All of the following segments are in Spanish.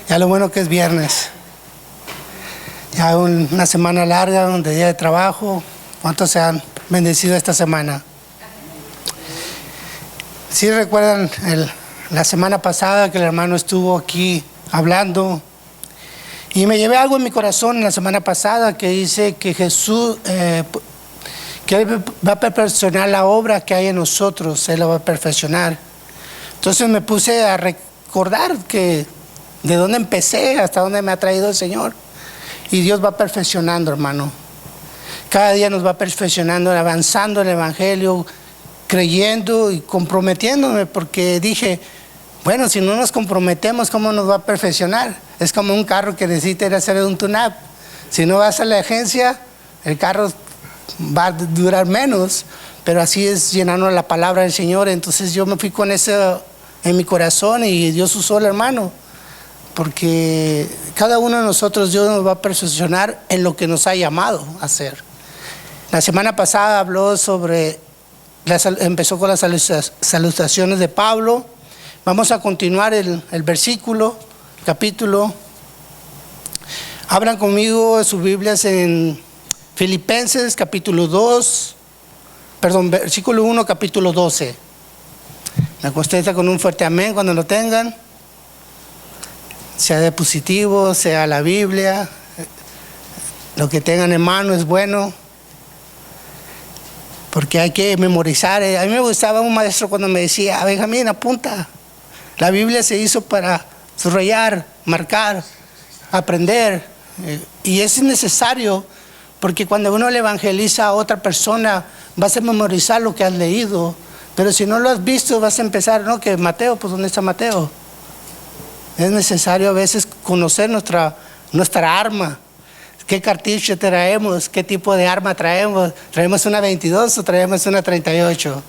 Ya lo bueno que es viernes. Ya una semana larga, de día de trabajo. ¿Cuántos se han bendecido esta semana? ¿Sí recuerdan la semana pasada que el hermano estuvo aquí hablando? Y me llevé algo en mi corazón la semana pasada que dice que Jesús, que Él va a perfeccionar la obra que hay en nosotros, Él la va a perfeccionar. Entonces me puse a recordar que de dónde empecé, hasta dónde me ha traído el Señor. Y Dios va perfeccionando, hermano. Cada día nos va perfeccionando, avanzando en el Evangelio, creyendo y comprometiéndome, porque dije, bueno, si no nos comprometemos, ¿cómo nos va a perfeccionar? Es como un carro que necesita ir a hacer un tune-up. Si no vas a la agencia, el carro va a durar menos, pero así es llenando la palabra del Señor. Entonces yo me fui con eso en mi corazón y Dios usó al hermano, porque cada uno de nosotros Dios nos va a perfeccionar en lo que nos ha llamado a hacer. La semana pasada habló sobre, empezó con las salutaciones de Pablo. Vamos a continuar el versículo, capítulo. Abran conmigo sus Biblias en Filipenses capítulo 2, perdón, versículo 1, capítulo 12. Me contesta con un fuerte amén cuando lo tengan. Sea diapositivo, sea la Biblia, lo que tengan en mano es bueno, porque hay que memorizar. A mí me gustaba un maestro cuando me decía, Benjamín, apunta. La Biblia se hizo para subrayar, marcar, aprender, y es necesario, porque cuando uno le evangeliza a otra persona, vas a memorizar lo que has leído, pero si no lo has visto, vas a empezar, ¿no? Que Mateo, pues ¿dónde está Mateo? Es necesario a veces conocer nuestra arma. ¿Qué cartucho traemos? ¿Qué tipo de arma traemos? ¿Traemos una 22 o traemos una 38?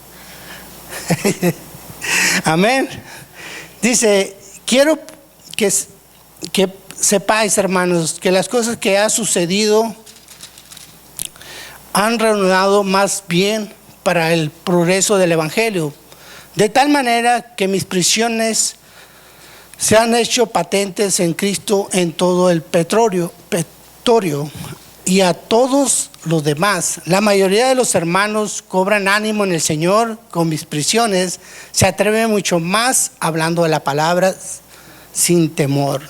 Amén. Dice, quiero que sepáis, hermanos, que las cosas que han sucedido han reanudado más bien para el progreso del Evangelio, de tal manera que mis prisiones se han hecho patentes en Cristo en todo el pretorio y a todos los demás. La mayoría de los hermanos cobran ánimo en el Señor con mis prisiones, se atreven mucho más hablando de la palabra sin temor.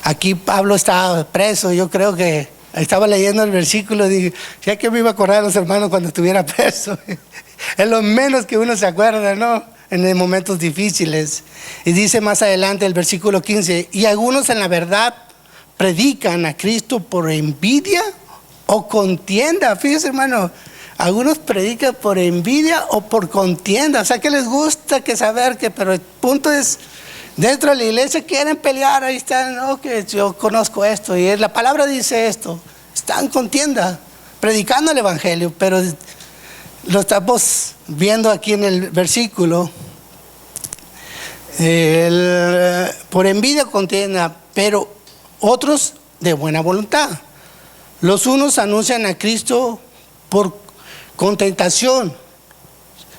Aquí Pablo estaba preso, yo creo que estaba leyendo el versículo y dije, ya que me iba a acordar de los hermanos cuando estuviera preso. Es lo menos que uno se acuerda, ¿no? En momentos difíciles. Y dice más adelante el versículo 15, y algunos en la verdad predican a Cristo por envidia o contienda. Fíjese, hermano, algunos predican por envidia o por contienda. O sea, que les gusta que saber que, pero el punto es, dentro de la iglesia quieren pelear, ahí están, no, que yo conozco esto, y la palabra dice esto, están en contienda, predicando el evangelio, pero lo estamos viendo aquí en el versículo, por envidia contienda, pero otros de buena voluntad. Los unos anuncian a Cristo por contentación,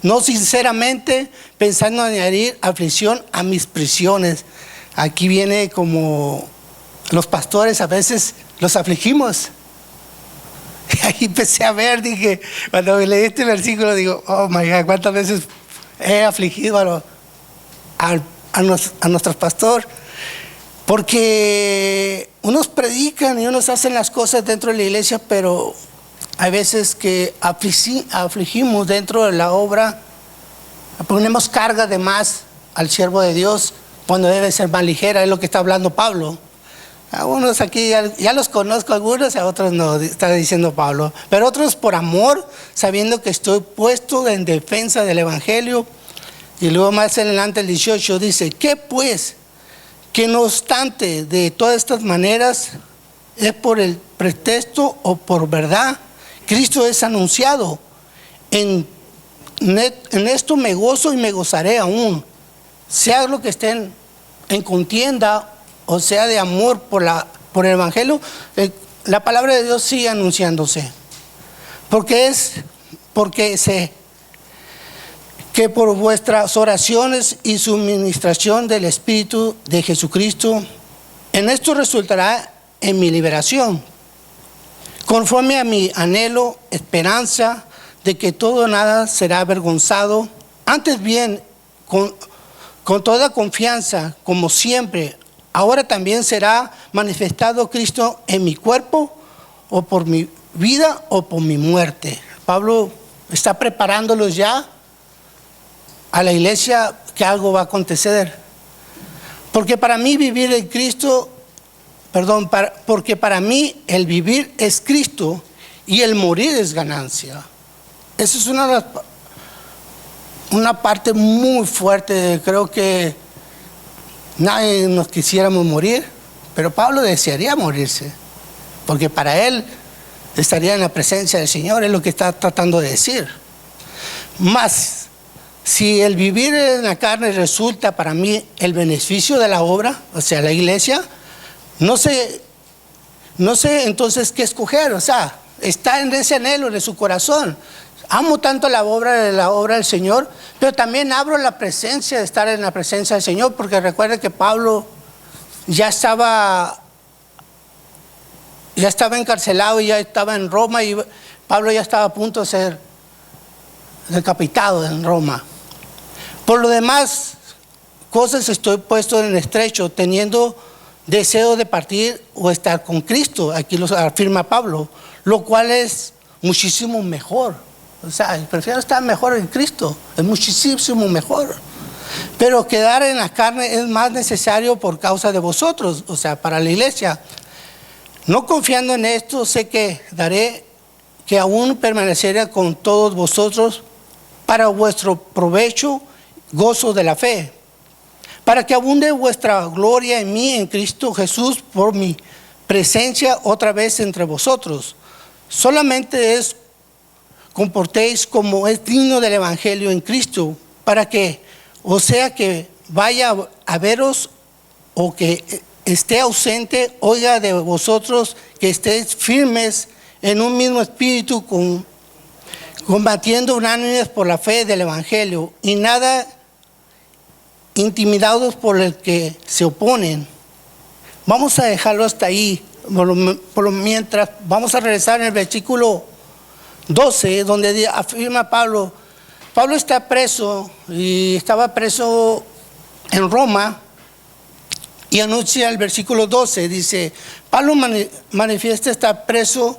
no sinceramente, pensando añadir aflicción a mis prisiones. Aquí viene como los pastores a veces los afligimos. Y ahí empecé a ver, dije, cuando leí este versículo, digo, oh my God, ¿cuántas veces he afligido a nuestro pastor? Porque unos predican y unos hacen las cosas dentro de la iglesia, pero hay veces que afligimos dentro de la obra, ponemos carga de más al siervo de Dios cuando debe ser más ligera, es lo que está hablando Pablo. Algunos aquí ya los conozco, algunos, a otros no, está diciendo Pablo, pero otros por amor, sabiendo que estoy puesto en defensa del evangelio. Y luego más adelante el 18 dice, ¿qué pues? Que no obstante de todas estas maneras, es por el pretexto o por verdad, Cristo es anunciado. En esto me gozo y me gozaré aún, sea lo que estén en contienda o sea de amor por el evangelio, la palabra de Dios sigue anunciándose, porque sé que por vuestras oraciones y suministración del Espíritu de Jesucristo, En esto resultará en mi liberación, conforme a mi anhelo, esperanza de que todo nada será avergonzado, antes bien, con toda confianza, como siempre, ahora también será manifestado Cristo en mi cuerpo, o por mi vida o por mi muerte. Pablo está preparándolos ya a la iglesia que algo va a acontecer. Porque para mí vivir en Cristo, porque para mí el vivir es Cristo y el morir es ganancia. Esa es una parte muy fuerte. Creo que nadie nos quisiéramos morir, pero Pablo desearía morirse, porque para él estaría en la presencia del Señor, es lo que está tratando de decir. Más, si el vivir en la carne resulta para mí el beneficio de la obra, o sea, la iglesia, no sé entonces qué escoger. O sea, está en ese anhelo de su corazón. Amo tanto la obra del Señor, pero también abro la presencia de estar en la presencia del Señor, porque recuerde que Pablo ya estaba encarcelado y ya estaba en Roma, y Pablo ya estaba a punto de ser decapitado en Roma. Por lo demás, cosas estoy puesto en estrecho, teniendo deseo de partir o estar con Cristo. Aquí lo afirma Pablo, lo cual es muchísimo mejor. O sea, prefiero estar mejor en Cristo, es muchísimo mejor. Pero quedar en la carne es más necesario por causa de vosotros, o sea, para la iglesia. No confiando en esto, sé que daré que aún permaneceré con todos vosotros para vuestro provecho, gozo de la fe, para que abunde vuestra gloria en mí, en Cristo Jesús, por mi presencia otra vez entre vosotros. Solamente comportéis como es digno del Evangelio en Cristo, para que, o sea que vaya a veros o que esté ausente, oiga de vosotros que estéis firmes en un mismo espíritu, combatiendo unánimes por la fe del Evangelio, y nada intimidados por el que se oponen. Vamos a dejarlo hasta ahí. Por lo mientras, vamos a regresar en el versículo 12, donde afirma Pablo está preso, y estaba preso en Roma, y anuncia el versículo 12, dice, Pablo manifiesta estar preso,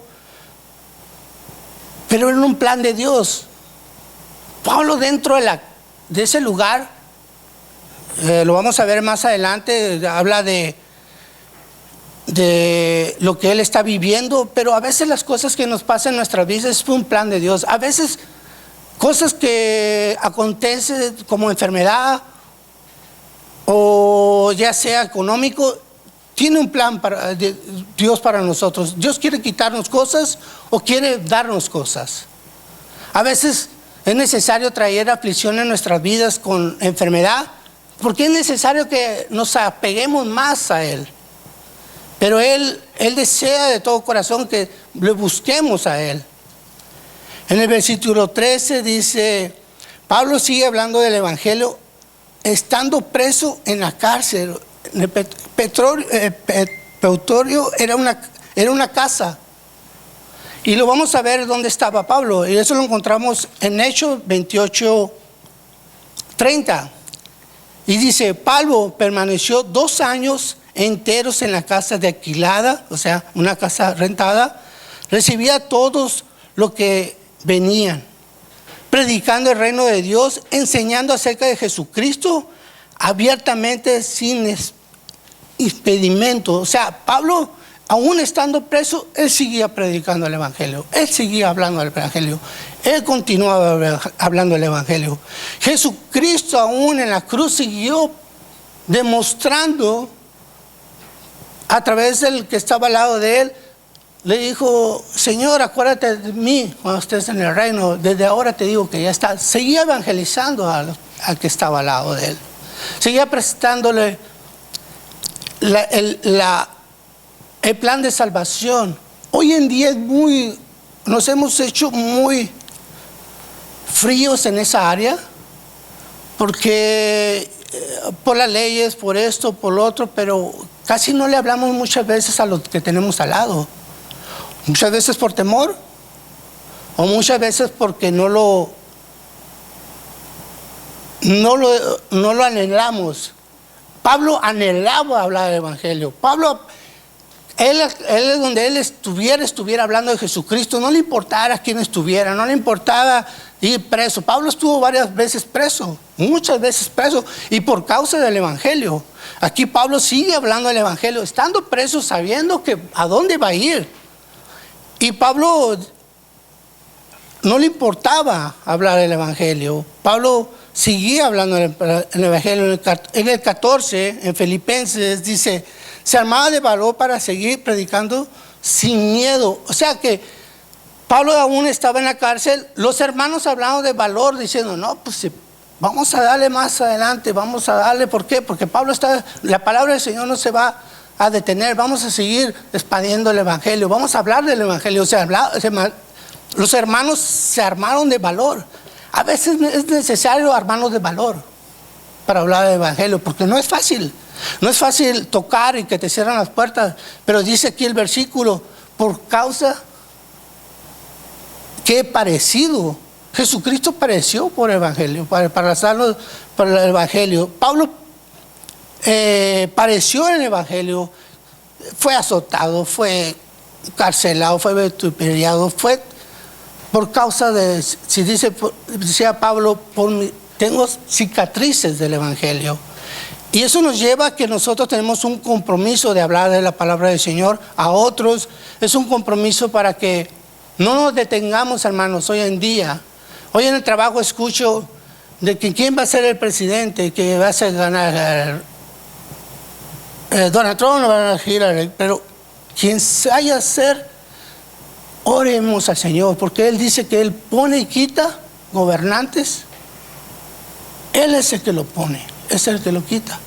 pero en un plan de Dios. Pablo dentro de ese lugar, lo vamos a ver más adelante, habla de lo que él está viviendo, pero a veces las cosas que nos pasan en nuestras vidas es un plan de Dios. A veces cosas que acontecen como enfermedad o ya sea económico, tiene un plan de Dios para nosotros. Dios quiere quitarnos cosas o quiere darnos cosas. A veces es necesario traer aflicción en nuestras vidas con enfermedad, porque es necesario que nos apeguemos más a Él. Pero Él desea de todo corazón que le busquemos a Él. En el versículo 13 dice, Pablo sigue hablando del Evangelio, estando preso en la cárcel. El pretorio era una casa. Y lo vamos a ver dónde estaba Pablo. Y eso lo encontramos en Hechos 28:30. Y dice, Pablo permaneció 2 años enteros en la casa de alquilada, o sea, una casa rentada. Recibía a todos los que venían, predicando el reino de Dios, enseñando acerca de Jesucristo abiertamente, sin impedimento. O sea, Pablo, aún estando preso, él seguía predicando el Evangelio, él seguía hablando del Evangelio, él continuaba hablando del Evangelio. Jesucristo aún en la cruz siguió demostrando, a través del que estaba al lado de él, le dijo, Señor, acuérdate de mí cuando estés en el reino, desde ahora te digo que ya está. Seguía evangelizando al que estaba al lado de él, seguía presentándole el plan de salvación. Hoy en día nos hemos hecho muy fríos en esa área, porque por las leyes, por esto, por lo otro, pero casi no le hablamos muchas veces a los que tenemos al lado. Muchas veces por temor, o muchas veces porque no lo anhelamos. Pablo anhelaba hablar del Evangelio. Pablo, él donde él estuviera hablando de Jesucristo, no le importara quién estuviera, no le importaba ir preso. Pablo estuvo varias veces preso, muchas veces preso, y por causa del Evangelio. Aquí Pablo sigue hablando del Evangelio, estando preso, sabiendo que a dónde va a ir. Y Pablo no le importaba hablar del Evangelio. Pablo seguía hablando del Evangelio. En el 14, en Filipenses, dice: se armaba de valor para seguir predicando sin miedo. O sea que Pablo aún estaba en la cárcel. Los hermanos hablaban de valor, diciendo: no, pues vamos a darle más adelante, vamos a darle. ¿Por qué? Porque Pablo la palabra del Señor no se va a detener. Vamos a seguir expandiendo el Evangelio, vamos a hablar del Evangelio. O sea, los hermanos se armaron de valor. A veces es necesario armarnos de valor para hablar del Evangelio, porque no es fácil. No es fácil tocar y que te cierran las puertas. Pero dice aquí el versículo: por causa que he parecido. Jesucristo padeció por el Evangelio, para salvarnos por el Evangelio. Pablo padeció en el Evangelio, fue azotado, fue carcelado, fue vituperiado, fue por causa de, decía Pablo, tengo cicatrices del Evangelio. Y eso nos lleva a que nosotros tenemos un compromiso de hablar de la palabra del Señor a otros. Es un compromiso para que no nos detengamos, hermanos, hoy en día. Hoy en el trabajo escucho de que quién va a ser el presidente, que va a ser ganar Donald Trump, no va a elegir, pero quien vaya a ser, oremos al Señor, porque Él dice que Él pone y quita gobernantes. Él es el que lo pone, es el que lo quita.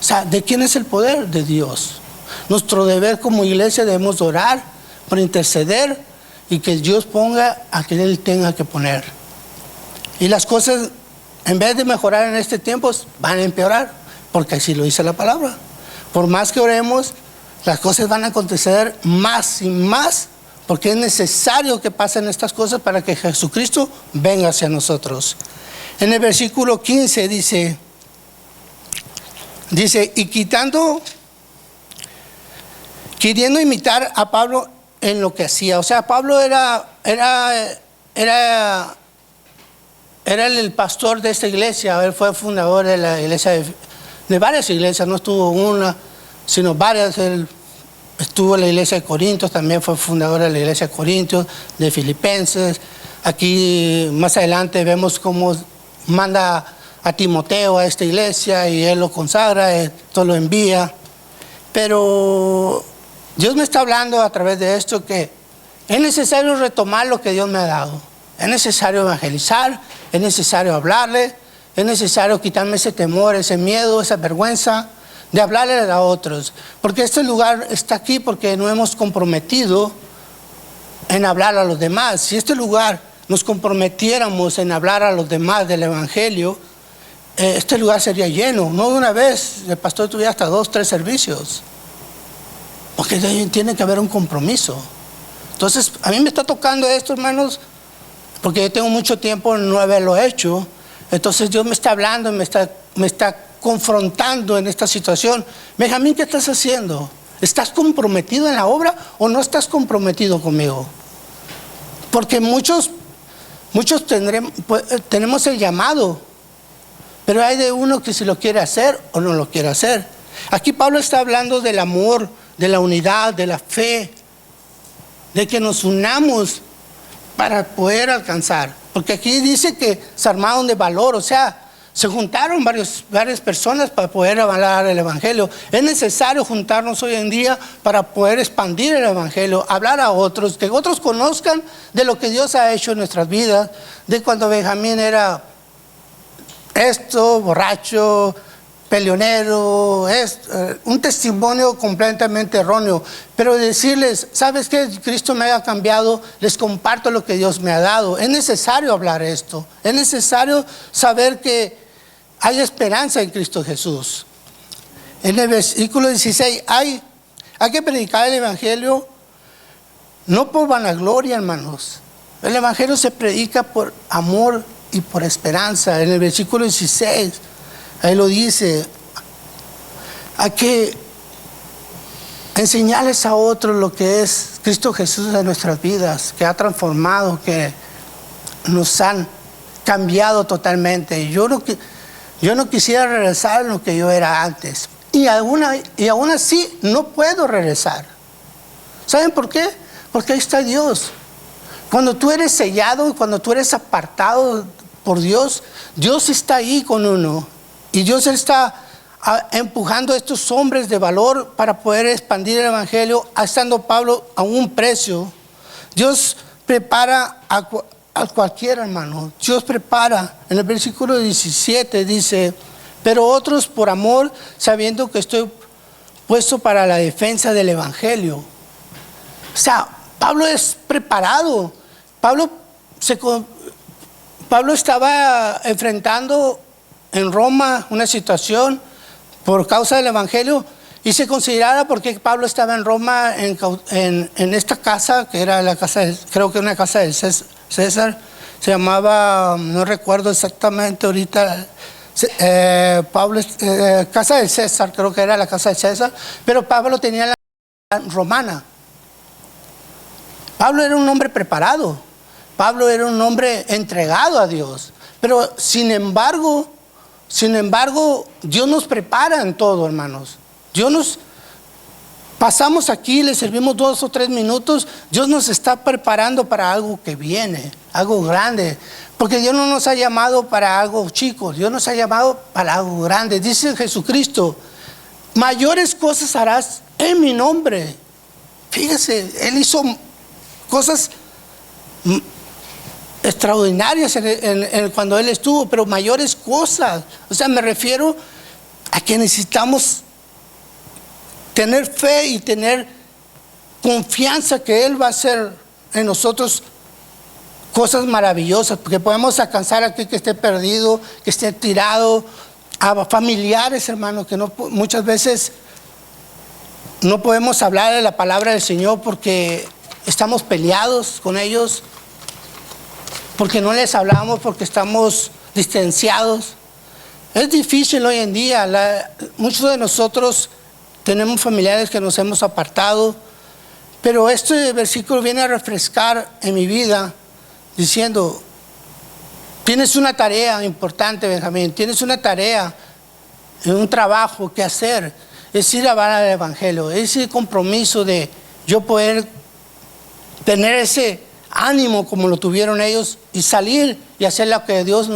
O sea, ¿de quién es el poder? De Dios. Nuestro deber como iglesia debemos orar por interceder y que Dios ponga a quien Él tenga que poner. Y las cosas, en vez de mejorar en este tiempo, van a empeorar, porque así lo dice la palabra. Por más que oremos, las cosas van a acontecer más y más, porque es necesario que pasen estas cosas para que Jesucristo venga hacia nosotros. En el versículo 15 dice, y queriendo imitar a Pablo en lo que hacía. O sea, Pablo era el pastor de esta iglesia. Él fue fundador de la iglesia, de varias iglesias, no estuvo una, sino varias. Él estuvo en la iglesia de Corintios, también fue fundador de la iglesia de Corintios, de Filipenses. Aquí más adelante vemos cómo manda a Timoteo a esta iglesia y él lo consagra, todo lo envía. Pero Dios me está hablando a través de esto que es necesario retomar lo que Dios me ha dado. Es necesario evangelizar, es necesario hablarle, es necesario quitarme ese temor, ese miedo, esa vergüenza de hablarle a otros. Porque este lugar está aquí porque no hemos comprometido en hablar a los demás. Si este lugar nos comprometiéramos en hablar a los demás del Evangelio, este lugar sería lleno. No de una vez, el pastor tuviera hasta 2, 3 servicios. Porque tiene que haber un compromiso. Entonces, a mí me está tocando esto, hermanos, porque yo tengo mucho tiempo en no haberlo hecho. Entonces Dios me está hablando, me está confrontando en esta situación. Benjamín, ¿qué estás haciendo? ¿Estás comprometido en la obra o no estás comprometido conmigo? Porque muchos tenemos el llamado, pero hay de uno que si lo quiere hacer o no lo quiere hacer. Aquí Pablo está hablando del amor, de la unidad, de la fe, de que nos unamos para poder alcanzar. Porque aquí dice que se armaron de valor, o sea, se juntaron varias personas para poder hablar el Evangelio. Es necesario juntarnos hoy en día para poder expandir el Evangelio, hablar a otros, que otros conozcan de lo que Dios ha hecho en nuestras vidas, de cuando Benjamín era borracho, peleonero, un testimonio completamente erróneo. Pero decirles, ¿sabes qué? Cristo me ha cambiado, les comparto lo que Dios me ha dado. Es necesario hablar esto, es necesario saber que hay esperanza en Cristo Jesús. En el versículo 16, hay que predicar el evangelio no por vanagloria, hermanos. El evangelio se predica por amor y por esperanza. En el versículo 16, ahí lo dice, hay que enseñarles a otros lo que es Cristo Jesús en nuestras vidas, que ha transformado, que nos han cambiado totalmente. Yo no quisiera regresar a lo que yo era antes. Y aún así no puedo regresar. ¿Saben por qué? Porque ahí está Dios. Cuando tú eres sellado y cuando tú eres apartado por Dios, Dios está ahí con uno. Y Dios está empujando a estos hombres de valor para poder expandir el evangelio, estando Pablo a un precio. Dios prepara a cualquier hermano. Dios prepara. En el versículo 17 dice, pero otros por amor, sabiendo que estoy puesto para la defensa del evangelio. O sea, Pablo es preparado. Pablo estaba enfrentando en Roma una situación por causa del evangelio, y se consideraba porque Pablo estaba en Roma en esta casa, que era la casa, creo que una casa del César, se llamaba, no recuerdo exactamente ahorita, casa del César, creo que era la casa del César, pero Pablo tenía la romana. Pablo era un hombre preparado, Pablo era un hombre entregado a Dios, pero sin embargo, Dios nos prepara en todo, hermanos. Pasamos aquí, le servimos 2 o 3 minutos, Dios nos está preparando para algo que viene, algo grande. Porque Dios no nos ha llamado para algo chico, Dios nos ha llamado para algo grande. Dice Jesucristo, mayores cosas harás en mi nombre. Fíjese, Él hizo cosas extraordinarias cuando Él estuvo, pero mayores cosas. O sea, me refiero a que necesitamos tener fe y tener confianza que Él va a hacer en nosotros cosas maravillosas, porque podemos alcanzar a aquel que esté perdido, que esté tirado, a familiares, hermanos, que muchas veces no podemos hablar de la palabra del Señor porque estamos peleados con ellos, porque no les hablamos, porque estamos distanciados. Es difícil hoy en día. Muchos de nosotros tenemos familiares que nos hemos apartado, pero este versículo viene a refrescar en mi vida diciendo, tienes una tarea importante, Benjamín, tienes una tarea, un trabajo que hacer, es ir a hablar al evangelio, ese compromiso de yo poder tener ese ánimo como lo tuvieron ellos y salir y hacer lo que Dios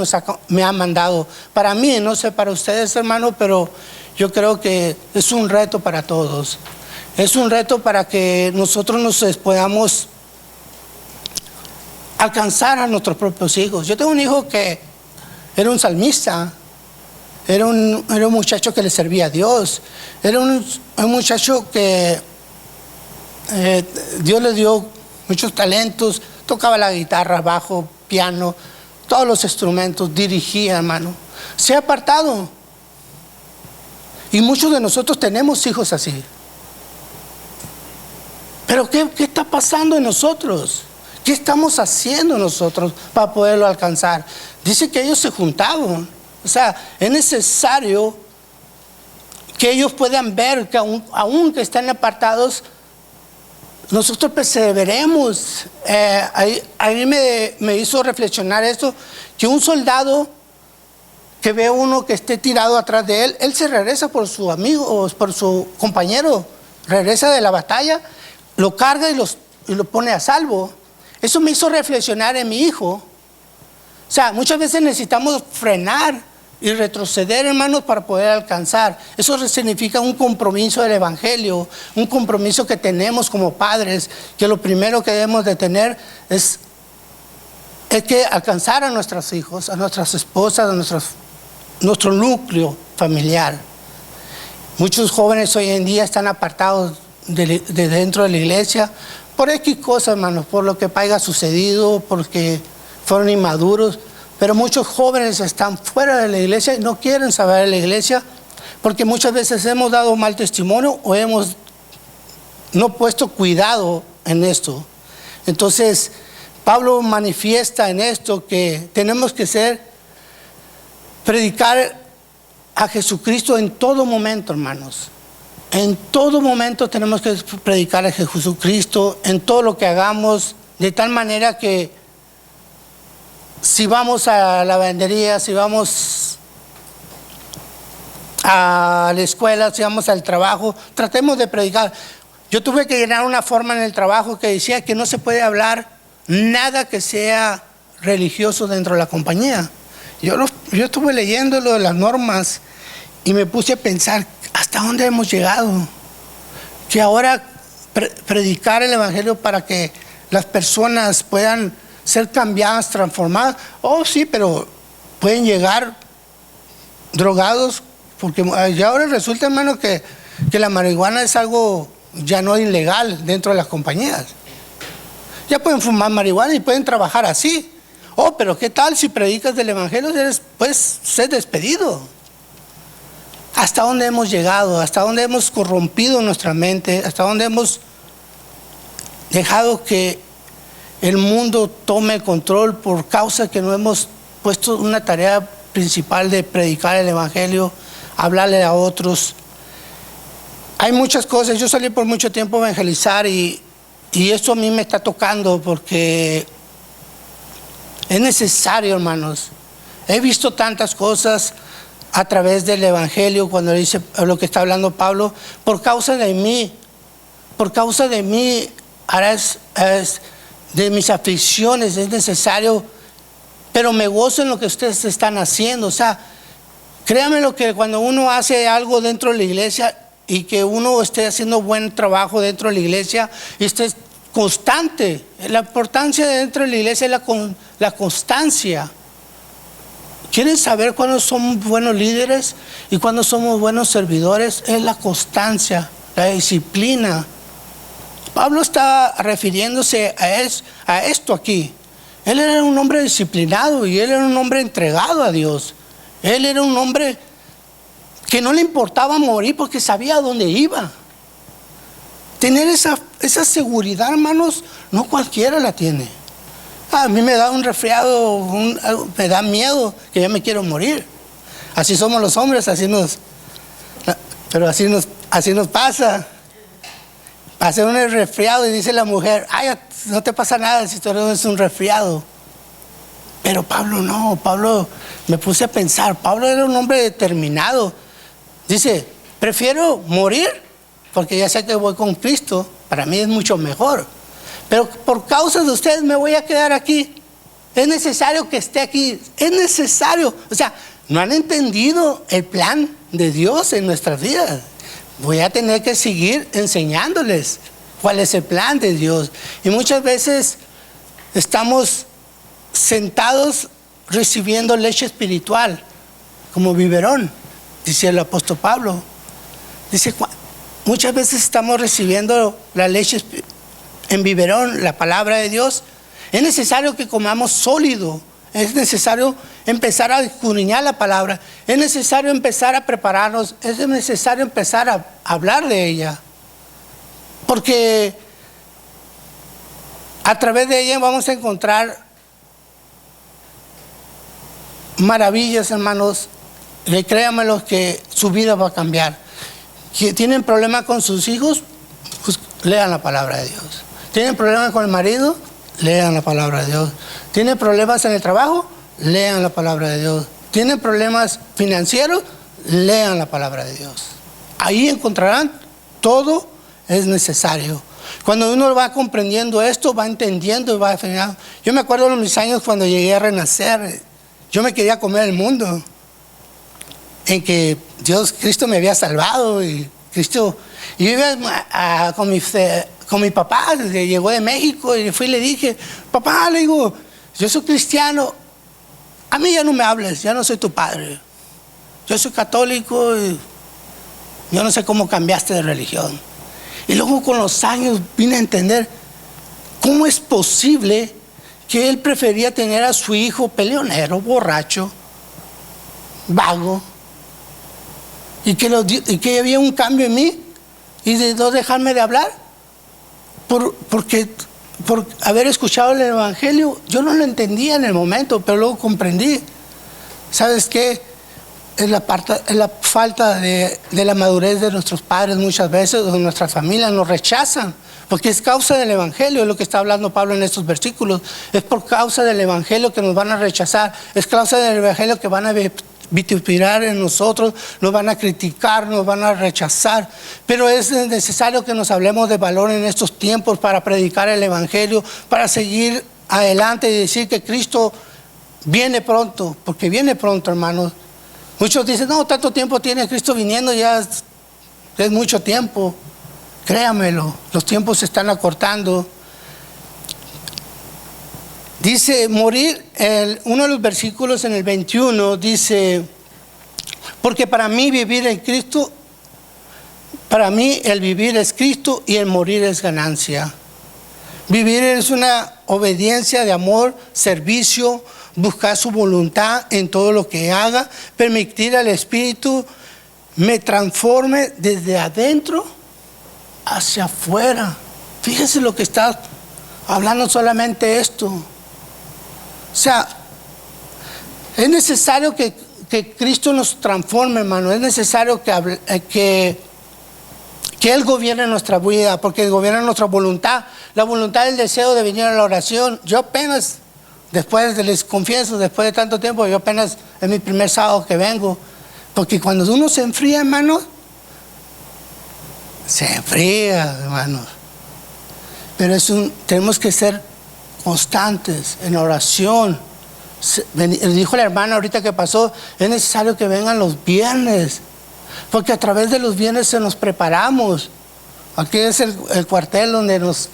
me ha mandado. Para mí, no sé para ustedes, hermano, pero yo creo que es un reto para todos. Es un reto para que nosotros nos podamos alcanzar a nuestros propios hijos. Yo tengo un hijo que era un salmista, era un muchacho que le servía a Dios, era un muchacho que Dios le dio muchos talentos, tocaba la guitarra, bajo, piano, todos los instrumentos, dirigía, hermano. Se ha apartado. Y muchos de nosotros tenemos hijos así. Pero ¿qué está pasando en nosotros? ¿Qué estamos haciendo nosotros para poderlo alcanzar? Dice que ellos se juntaban. O sea, es necesario que ellos puedan ver que aun que estén apartados, nosotros perseveremos. A mí me hizo reflexionar esto, que un soldado que ve a uno que esté tirado atrás de él, él se regresa por su amigo o por su compañero, regresa de la batalla, lo carga y lo pone a salvo. Eso me hizo reflexionar en mi hijo. O sea, muchas veces necesitamos frenar y retroceder, hermanos, para poder alcanzar. Eso significa un compromiso del evangelio, un compromiso que tenemos como padres, que lo primero que debemos de tener es que alcanzar a nuestros hijos, a nuestras esposas, a nuestro núcleo familiar. Muchos jóvenes hoy en día están apartados de dentro de la iglesia por X cosas, hermanos, por lo que haya sucedido, porque fueron inmaduros. Pero muchos jóvenes están fuera de la iglesia y no quieren saber de la iglesia Porque muchas veces hemos dado mal testimonio o hemos no puesto cuidado en esto. Entonces, Pablo manifiesta en esto que tenemos que predicar a Jesucristo en todo momento, hermanos. En todo momento tenemos que predicar a Jesucristo, en todo lo que hagamos, de tal manera que si vamos a la lavandería, si vamos a la escuela, si vamos al trabajo, tratemos de predicar. Yo tuve que llenar una forma en el trabajo que decía que no se puede hablar nada que sea religioso dentro de la compañía. Yo estuve leyendo lo de las normas y me puse a pensar, ¿hasta dónde hemos llegado? Que ahora predicar el evangelio para que las personas puedan ser cambiadas, transformadas. Oh, sí, pero pueden llegar drogados, porque ya ahora resulta, hermano, que la marihuana es algo ya no ilegal dentro de las compañías. Ya pueden fumar marihuana y pueden trabajar así. Oh, pero ¿qué tal si predicas del evangelio? Puedes ser despedido. ¿Hasta dónde hemos llegado? ¿Hasta dónde hemos corrompido nuestra mente? ¿Hasta dónde hemos dejado que el mundo tome el control por causa que no hemos puesto una tarea principal de predicar el evangelio, hablarle a otros? Hay muchas cosas. Yo salí por mucho tiempo a evangelizar y esto a mí me está tocando porque es necesario, hermanos. He visto tantas cosas a través del evangelio cuando dice lo que está hablando Pablo. Por causa de mí de mis aflicciones es necesario, pero me gozo en lo que ustedes están haciendo. O sea, créanme lo que cuando uno hace algo dentro de la iglesia y que uno esté haciendo buen trabajo dentro de la iglesia y esté constante. La importancia dentro de la iglesia es la constancia. ¿Quieren saber cuándo somos buenos líderes y cuándo somos buenos servidores? Es la constancia, la disciplina. Pablo está refiriéndose a esto aquí. Él era un hombre disciplinado y él era un hombre entregado a Dios. Él era un hombre que no le importaba morir porque sabía a dónde iba. Tener esa seguridad, hermanos, no cualquiera la tiene. A mí me da un resfriado, me da miedo que ya me quiero morir. Así somos los hombres, pero así nos pasa. Hace un resfriado y dice la mujer, ay, no te pasa nada si tú no es un resfriado. Pero Pablo no, me puse a pensar, Pablo era un hombre determinado. Dice, prefiero morir porque ya sé que voy con Cristo, para mí es mucho mejor. Pero por causa de ustedes me voy a quedar aquí. Es necesario que esté aquí, es necesario. O sea, no han entendido el plan de Dios en nuestras vidas. Voy a tener que seguir enseñándoles cuál es el plan de Dios. Y muchas veces estamos sentados recibiendo leche espiritual, como biberón, dice el apóstol Pablo. Dice, muchas veces estamos recibiendo la leche en biberón, la palabra de Dios. Es necesario que comamos sólido. Es necesario empezar a escudriñar la palabra. Es necesario empezar a prepararnos. Es necesario empezar a hablar de ella. Porque a través de ella vamos a encontrar maravillas, hermanos. Créanmelo que su vida va a cambiar. Si tienen problemas con sus hijos, pues lean la palabra de Dios. ¿Tienen problemas con el marido? Lean la palabra de Dios. ¿Tienen problemas en el trabajo? Lean la palabra de Dios. ¿Tienen problemas financieros? Lean la palabra de Dios. Ahí encontrarán todo es necesario. Cuando uno va comprendiendo esto, va entendiendo y va definiendo. Yo me acuerdo de mis años cuando llegué a renacer, yo me quería comer el mundo. En que Cristo me había salvado y Cristo. Y yo iba con mi papá, que llegó de México, y fui y le dije, papá, le digo, yo soy cristiano, a mí ya no me hables, ya no soy tu padre. Yo soy católico y yo no sé cómo cambiaste de religión. Y luego con los años vine a entender cómo es posible que él prefería tener a su hijo peleonero, borracho, vago, y que había un cambio en mí y de no dejarme de hablar por haber escuchado el evangelio. Yo no lo entendía en el momento, pero luego comprendí. ¿Sabes qué? Es la falta de la madurez de nuestros padres muchas veces, o de nuestras familias nos rechazan, porque es causa del evangelio, es lo que está hablando Pablo en estos versículos. Es por causa del evangelio que nos van a rechazar, es causa del evangelio que van a vituperar en nosotros, nos van a criticar, nos van a rechazar. Pero es necesario que nos hablemos de valor en estos tiempos para predicar el evangelio, para seguir adelante y decir que Cristo viene pronto, porque viene pronto, hermanos. Muchos dicen, no, tanto tiempo tiene Cristo viniendo, ya es mucho tiempo. Créamelo, los tiempos se están acortando. Dice morir, uno de los versículos en el 21 dice, porque para mí vivir en Cristo, para mí el vivir es Cristo y el morir es ganancia. Vivir es una obediencia de amor, servicio, buscar su voluntad en todo lo que haga, permitir al Espíritu me transforme desde adentro hacia afuera. Fíjese lo que está hablando solamente esto. O sea, es necesario que Cristo nos transforme, hermano. Es necesario que Él gobierne nuestra vida, porque gobierna nuestra voluntad. La voluntad del deseo de venir a la oración. Yo apenas, les confieso, después de tanto tiempo, yo apenas es mi primer sábado que vengo. Porque cuando uno se enfría, hermano, se enfría, hermano. Pero tenemos que ser constantes en oración. Dijo la hermana ahorita que pasó, es necesario que vengan los viernes, porque a través de los viernes nos preparamos. Aquí es el cuartel donde nos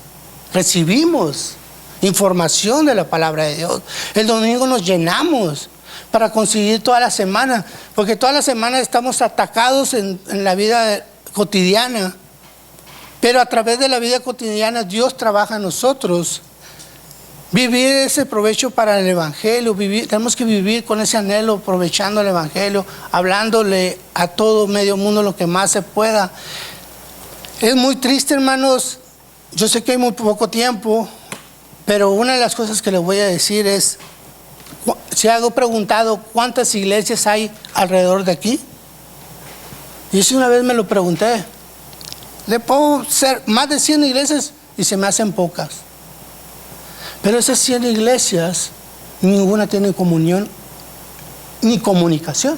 recibimos información de la palabra de Dios. El domingo nos llenamos para conseguir toda la semana, porque toda la semana estamos atacados en la vida cotidiana, pero a través de la vida cotidiana Dios trabaja en nosotros. Vivir ese provecho para el evangelio, tenemos que vivir con ese anhelo, aprovechando el evangelio, hablándole a todo medio mundo lo que más se pueda. Es muy triste, hermanos, yo sé que hay muy poco tiempo, pero una de las cosas que les voy a decir es, se ha preguntado cuántas iglesias hay alrededor de aquí. Y eso una vez me lo pregunté. Le puedo ser más de 100 iglesias y se me hacen pocas. Pero esas 100 iglesias, ninguna tiene comunión ni comunicación.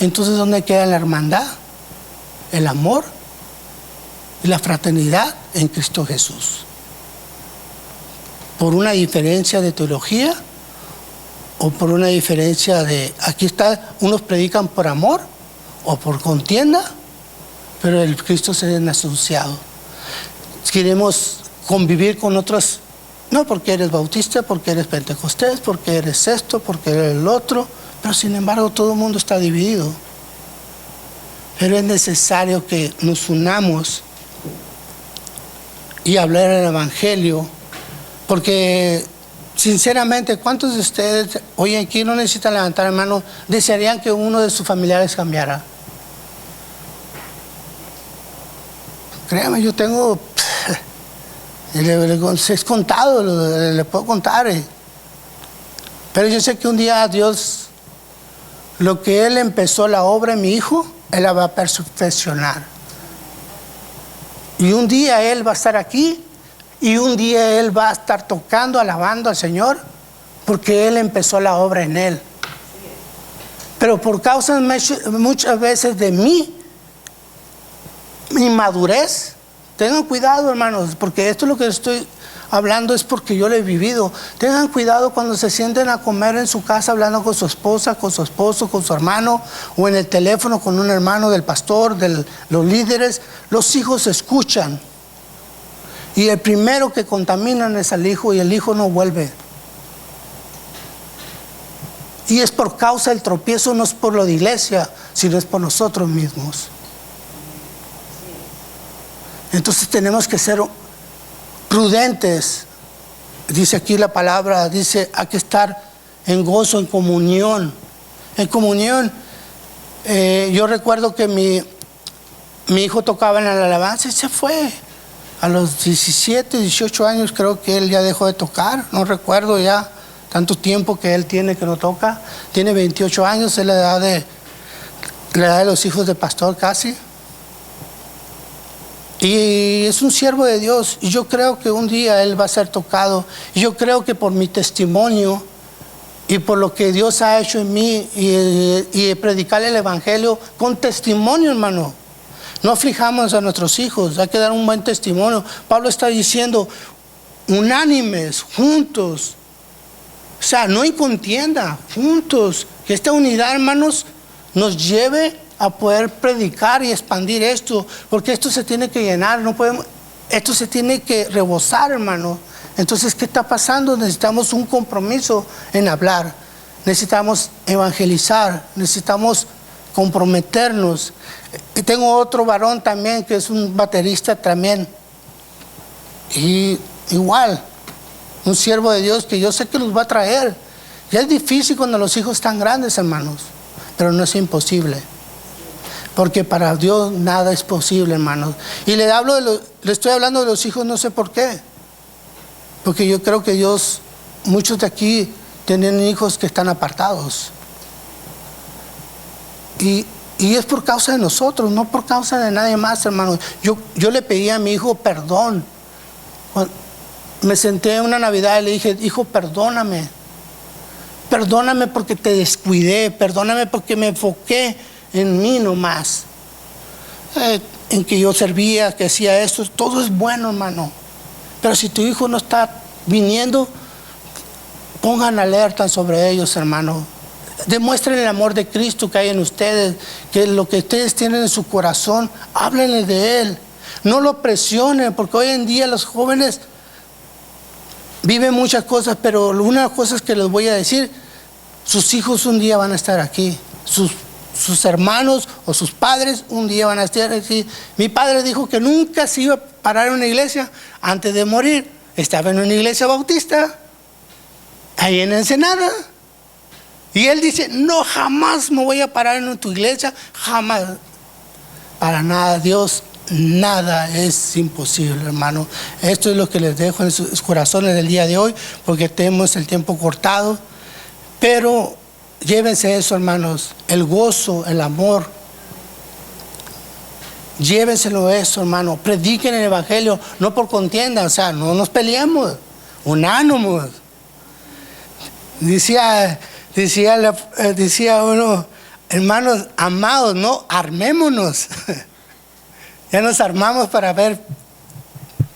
Entonces, ¿dónde queda la hermandad, el amor y la fraternidad en Cristo Jesús? ¿Por una diferencia de teología o por una diferencia aquí está, unos predican por amor o por contienda, pero el Cristo se ha asociado? Queremos convivir con otros. No porque eres bautista, porque eres pentecostés, porque eres esto, porque eres el otro, pero sin embargo todo el mundo está dividido. Pero es necesario que nos unamos y hablar el evangelio, porque sinceramente, ¿cuántos de ustedes hoy aquí no necesitan levantar la mano, desearían que uno de sus familiares cambiara? Créame, yo tengo... es contado, le puedo contar. Pero yo sé que un día Dios, lo que Él empezó la obra en mi hijo, Él la va a perfeccionar. Y un día Él va a estar aquí, y un día Él va a estar tocando, alabando al Señor, porque Él empezó la obra en Él. Pero por causa muchas veces de mi inmadurez, tengan cuidado, hermanos, porque esto es lo que estoy hablando, es porque yo lo he vivido. Tengan cuidado cuando se sienten a comer en su casa hablando con su esposa, con su esposo, con su hermano, o en el teléfono con un hermano del pastor, de los líderes. Los hijos escuchan. Y el primero que contaminan es al hijo, y el hijo no vuelve. Y es por causa del tropiezo, no es por lo de iglesia, sino es por nosotros mismos. Entonces tenemos que ser prudentes. Dice aquí la palabra, dice, hay que estar en gozo, en comunión. En comunión. Yo recuerdo que mi hijo tocaba en la alabanza y se fue. A los 17, 18 años creo que él ya dejó de tocar. No recuerdo ya tanto tiempo que él tiene que no toca. Tiene 28 años, es la edad de los hijos del pastor casi. Y es un siervo de Dios. Y yo creo que un día él va a ser tocado. Y yo creo que por mi testimonio y por lo que Dios ha hecho en mí y predicar el evangelio con testimonio, hermano. No aflijamos a nuestros hijos, hay que dar un buen testimonio. Pablo está diciendo, unánimes, juntos. O sea, no hay contienda, juntos. Que esta unidad, hermanos, nos lleve a poder predicar y expandir esto. Porque esto se tiene que llenar, no podemos, esto se tiene que rebosar, hermano. Entonces, ¿qué está pasando? Necesitamos un compromiso en hablar. Necesitamos evangelizar, necesitamos comprometernos. Y tengo otro varón también que es un baterista también. Y igual, un siervo de Dios que yo sé que los va a traer. Ya es difícil cuando los hijos están grandes, hermanos, pero no es imposible. Porque para Dios nada es posible, hermanos. Y le estoy hablando de los hijos, no sé por qué. Porque yo creo que Dios, muchos de aquí tienen hijos que están apartados. Y es por causa de nosotros, no por causa de nadie más, hermanos. Yo le pedí a mi hijo perdón. Me senté una Navidad y le dije, hijo, perdóname. Perdóname porque te descuidé, perdóname porque me enfoqué en mí nomás. En que yo servía, que hacía esto, todo es bueno, hermano. Pero si tu hijo no está viniendo, pongan alerta sobre ellos, hermano. Demuestren el amor de Cristo que hay en ustedes, que lo que ustedes tienen en su corazón, háblenle de Él. No lo presionen, porque hoy en día los jóvenes viven muchas cosas, pero una de las cosas que les voy a decir, sus hijos un día van a estar aquí, sus hermanos o sus padres un día van a estar aquí. Mi padre dijo que nunca se iba a parar en una iglesia antes de morir. Estaba en una iglesia bautista, ahí en Ensenada. Y él dice, no, jamás me voy a parar en tu iglesia, jamás. Para nada, Dios, nada es imposible, hermano. Esto es lo que les dejo en sus corazones del día de hoy, porque tenemos el tiempo cortado. Pero llévense eso, hermanos, el gozo, el amor. Llévenselo eso, hermano. Prediquen el evangelio, no por contienda, o sea, no nos peleemos, unánimos. Decía uno, hermanos amados, no, armémonos. Ya nos armamos para ver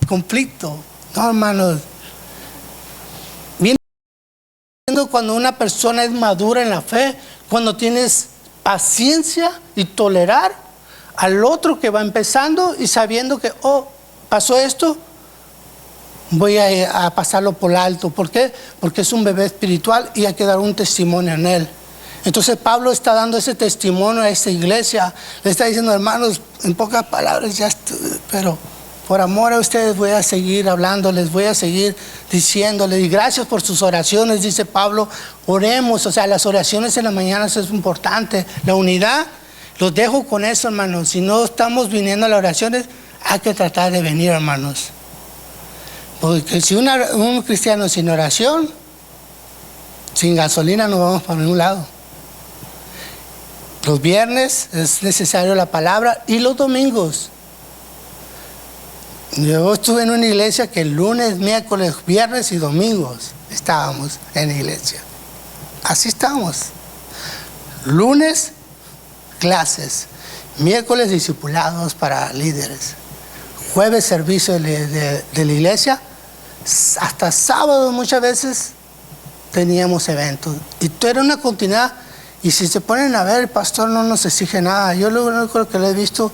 conflicto. No, hermanos. Viendo cuando una persona es madura en la fe, cuando tienes paciencia y tolerar al otro que va empezando y sabiendo que, pasó esto, voy a pasarlo por alto. ¿Por qué? Porque es un bebé espiritual y hay que dar un testimonio en él. Entonces Pablo está dando ese testimonio a esta iglesia. Le está diciendo, hermanos, en pocas palabras, pero por amor a ustedes voy a seguir hablándoles, voy a seguir diciéndoles. Y gracias por sus oraciones, dice Pablo. Oremos, o sea, las oraciones en las mañanas es importante. La unidad, los dejo con eso, hermanos. Si no estamos viniendo a las oraciones, hay que tratar de venir, hermanos. Porque si un cristiano sin oración, sin gasolina no vamos para ningún lado. Los viernes es necesario la palabra y los domingos. Yo estuve en una iglesia que el lunes, miércoles, viernes y domingos estábamos en la iglesia. Así estamos. Lunes, clases. Miércoles, discipulados para líderes. Jueves, servicio de la iglesia. Hasta sábado muchas veces teníamos eventos. Y todo era una continuidad. Y si se ponen a ver, el pastor no nos exige nada. Yo lo único que le he visto,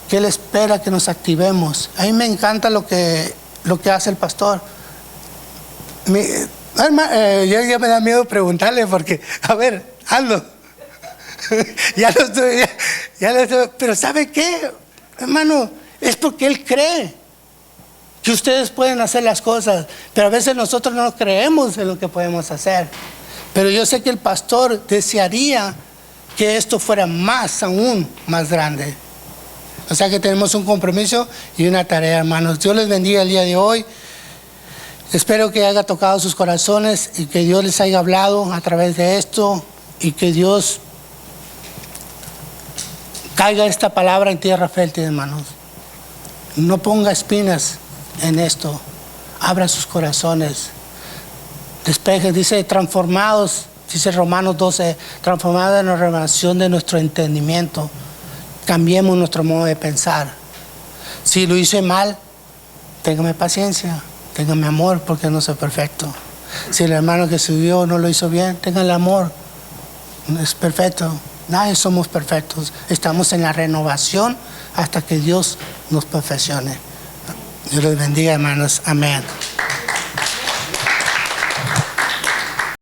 que él espera que nos activemos. A mí me encanta lo que hace el pastor. Ya me da miedo preguntarle porque, a ver, hazlo. ya lo estoy, pero ¿sabe qué, hermano? Es porque él cree que ustedes pueden hacer las cosas, pero a veces nosotros no creemos en lo que podemos hacer. Pero yo sé que el pastor desearía que esto fuera aún más grande. O sea que tenemos un compromiso y una tarea, hermanos. Dios les bendiga el día de hoy. Espero que haya tocado sus corazones y que Dios les haya hablado a través de esto y que Dios caiga esta palabra en tierra fértil, hermanos. No ponga espinas en esto. Abra sus corazones. Despeje, dice transformados, dice Romanos 12, transformados en la revelación de nuestro entendimiento. Cambiemos nuestro modo de pensar. Si lo hice mal, téngame paciencia, téngame amor, porque no soy perfecto. Si el hermano que subió no lo hizo bien, téngale amor. No es perfecto. Nadie somos perfectos. Estamos en la renovación hasta que Dios nos perfeccione. Dios les bendiga, hermanos. Amén.